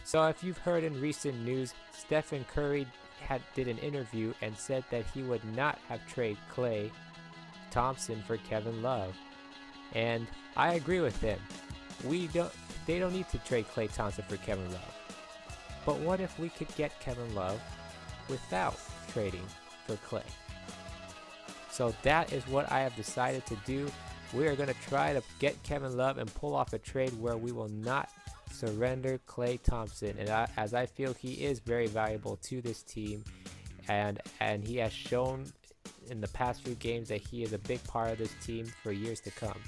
So if you've heard in recent news, Stephen Curry did an interview and said that he would not have traded Klay Thompson for Kevin Love. And I agree with him. They don't need to trade Klay Thompson for Kevin Love. But what if we could get Kevin Love without trading for Klay? So that is what I have decided to do. We are going to try to get Kevin Love and pull off a trade where we will not surrender Klay Thompson. And as I feel he is very valuable to this team, and he has shown in the past few games that he is a big part of this team for years to come.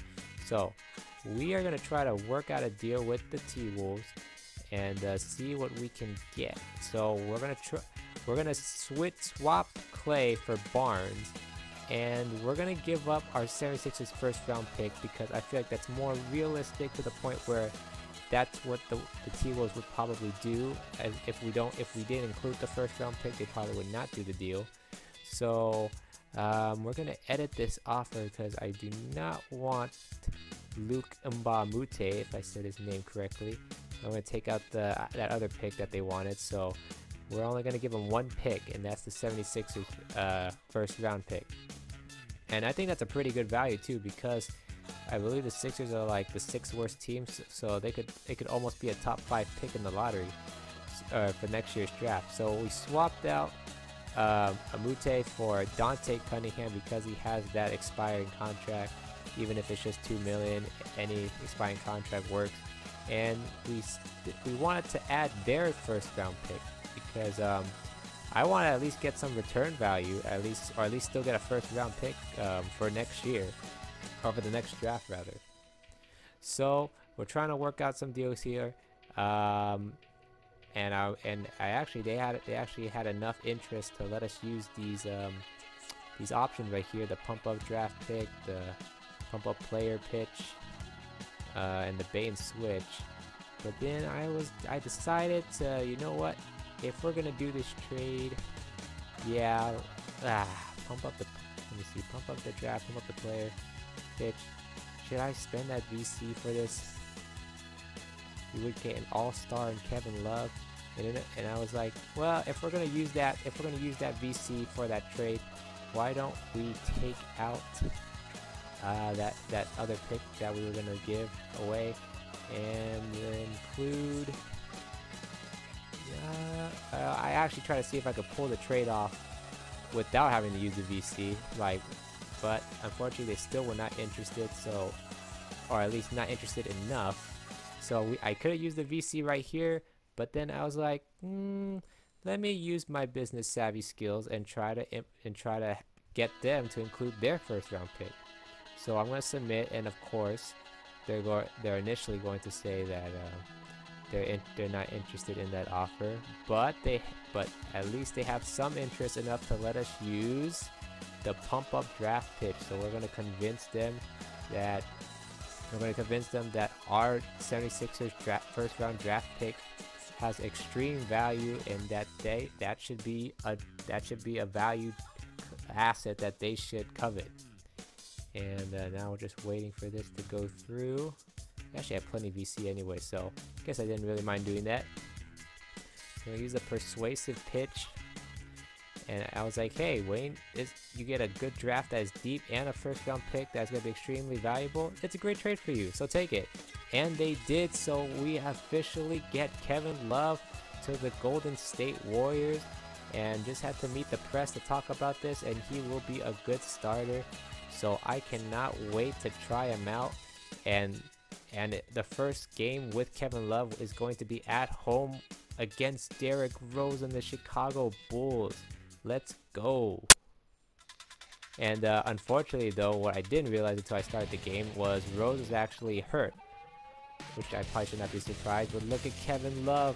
So we are going to try to work out a deal with the T-Wolves and see what we can get. So we're gonna swap Klay for Barnes, and we're gonna give up our 76ers first round pick because I feel like that's more realistic, to the point where that's what the T-Wolves would probably do. As if we didn't include the first round pick, they probably would not do the deal. So we're gonna edit this offer because I do not want Luke Mbamute, if I said his name correctly. I'm going to take out that other pick that they wanted, so we're only going to give them one pick, and that's the 76ers first round pick. And I think that's a pretty good value too, because I believe the Sixers are like the 6th worst team, so they could almost be a top 5 pick in the lottery for next year's draft. So we swapped out Amute for Dante Cunningham because he has that expiring contract. Even if it's just $2 million, any expiring contract works. And we wanted to add their first round pick because I want to at least get some return value, or at least still get a first round pick for next year, or for the next draft rather. So we're trying to work out some deals here, and they actually had enough interest to let us use these options right here: the pump up draft pick, the pump up player pitch, and the bait and switch. But then I decided to, you know what, if we're gonna do this trade, yeah, pump up the draft, pump up the player pitch. Should I spend that VC for this? We would get an all-star in Kevin Love, and I was like, well, if we're gonna use that VC for that trade, why don't we take out that other pick that we were gonna give away, and include. I actually tried to see if I could pull the trade off without having to use the VC, but unfortunately they still were not interested. So, or at least not interested enough. So I could have used the VC right here, but then I was like, let me use my business savvy skills and try to get them to include their first round pick. So I'm going to submit, and of course they're initially going to say that they're not interested in that offer, but at least they have some interest enough to let us use the pump up draft pitch. So we're going to convince them that our 76ers first round draft pick has extreme value, and that should be a valued asset that they should covet. And now we're just waiting for this to go through. Actually, I have plenty of VC anyway, so I guess I didn't really mind doing that. I'm gonna use a persuasive pitch, and I was like, hey, Wayne, you get a good draft that is deep and a first round pick that's gonna be extremely valuable. It's a great trade for you, so take it. And they did, so we officially get Kevin Love to the Golden State Warriors, and just had to meet the press to talk about this, and he will be a good starter. So I cannot wait to try him out, and the first game with Kevin Love is going to be at home against Derrick Rose and the Chicago Bulls. Let's go. And unfortunately though, what I didn't realize until I started the game was Rose is actually hurt, which I probably should not be surprised. But look at Kevin Love.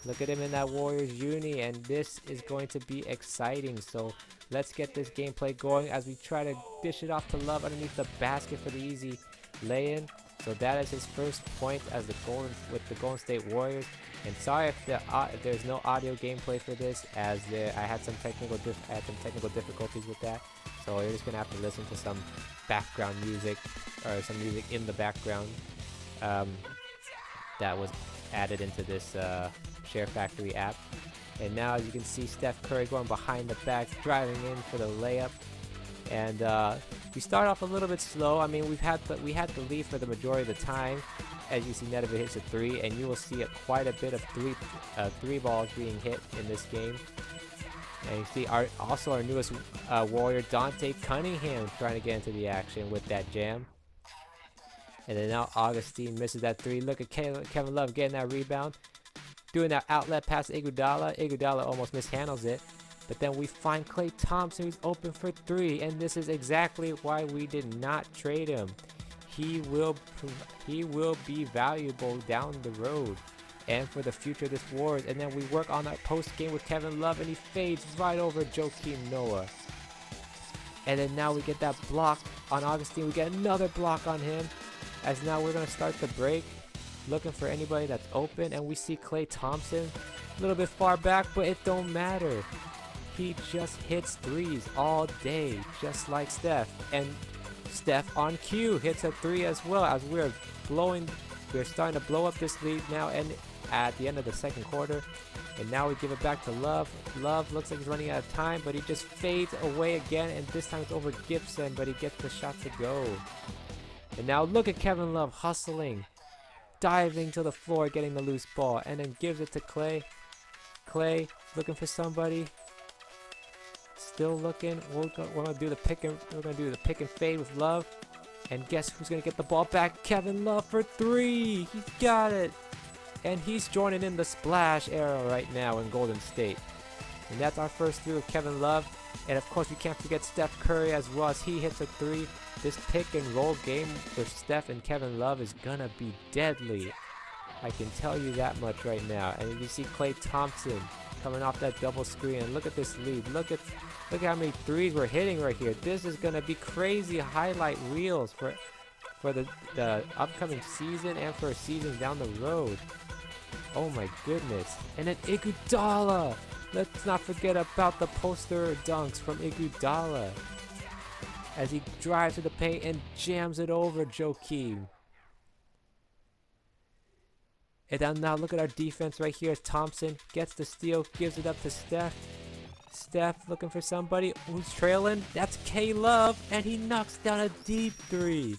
Look at him in that Warriors uni, and this is going to be exciting. So let's get this gameplay going as we try to dish it off to Love underneath the basket for the easy lay-in. So that is his first point as the Golden State Warriors. And sorry if there's no audio gameplay for this, as I had some technical difficulties with that. So you're just gonna have to listen to some background music, or some music in the background that was added into this ShareFactory app. And now, as you can see, Steph Curry going behind the back, driving in for the layup. And we start off a little bit slow. I mean, we had the lead for the majority of the time. As you see, Nedovic hits a 3, and you will see quite a bit of three balls being hit in this game. And you see our newest warrior, Dante Cunningham, trying to get into the action with that jam. And then now Augustine misses that 3. Look at Kevin Love getting that rebound, doing that outlet pass to Iguodala. Iguodala almost mishandles it. But then we find Klay Thompson, who's open for 3, and this is exactly why we did not trade him. He will be valuable down the road and for the future of this Warriors. And then we work on that post game with Kevin Love, and he fades right over Joakim Noah. And then now we get that block on Augustine. We get another block on him, as now we're going to start the break, looking for anybody that's open, and we see Klay Thompson a little bit far back, but it don't matter. He just hits 3s all day, just like Steph. And Steph on cue hits a 3 as well, as we're starting to blow up this lead now, and at the end of the second quarter. And now we give it back to Love. Love looks like he's running out of time, but he just fades away again, and this time it's over Gibson, but he gets the shot to go. And now look at Kevin Love hustling, diving to the floor, getting the loose ball, and then gives it to Klay. Klay looking for somebody. Still looking. We're gonna do the pick and fade with Love. And guess who's gonna get the ball back? Kevin Love for 3. He's got it. And he's joining in the splash era right now in Golden State. And that's our first 3 with Kevin Love. And of course we can't forget Steph Curry as well, as he hits a 3. This pick and roll game with Steph and Kevin Love is gonna be deadly. I can tell you that much right now. And you see Klay Thompson coming off that double screen, and look at this lead. Look at how many 3s we're hitting right here. This is gonna be crazy highlight reels for the upcoming season and for seasons down the road. Oh my goodness. And then Iguodala. Let's not forget about the poster dunks from Iguodala, as he drives to the paint and jams it over Joakim. And now look at our defense right here. Thompson gets the steal, gives it up to Steph. Steph looking for somebody who's trailing. That's K-Love, and he knocks down a deep 3.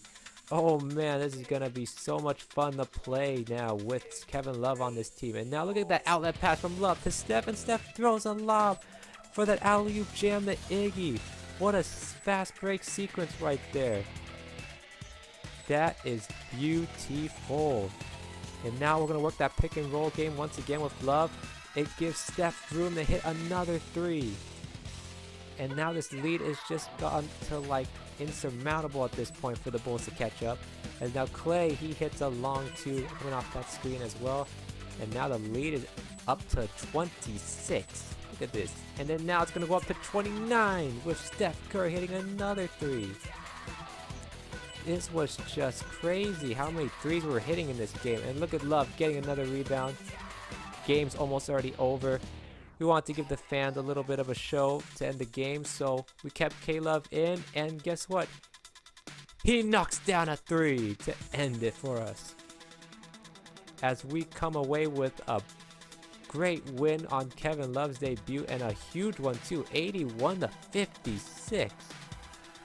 Oh man, this is gonna be so much fun to play now with Kevin Love on this team. And now look at that outlet pass from Love to Steph, and Steph throws a lob for that alley-oop jam to Iggy. What a fast break sequence right there. That is beautiful. And now we're gonna work that pick and roll game once again with Love. It gives Steph room to hit another 3. And now this lead is just gone to like insurmountable at this point for the Bulls to catch up. And now Klay, he hits a long 2 coming off that screen as well. And now the lead is up to 26. Look at this. And then now it's going to go up to 29 with Steph Curry hitting another 3. This was just crazy how many 3s we're hitting in this game. And look at Love getting another rebound. Game's almost already over. We want to give the fans a little bit of a show to end the game, so we kept K-Love in, and guess what? He knocks down a 3 to end it for us, as we come away with a great win on Kevin Love's debut, and a huge one too, 81-56.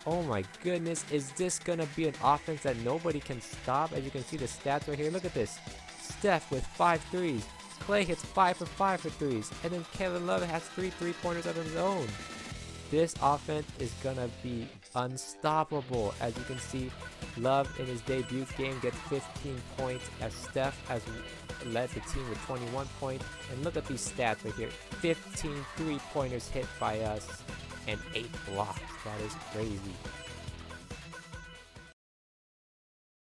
Oh my goodness, is this gonna be an offense that nobody can stop? As you can see the stats right here, look at this. Steph with 5 3s. Klay hits 5 for 5 for 3s, and then Kevin Love has 3 3-pointers of his own. This offense is gonna be unstoppable. As you can see, Love in his debut game gets 15 points, as Steph has led the team with 21 points. And look at these stats right here: 15 3-pointers hit by us and 8 blocks. That is crazy.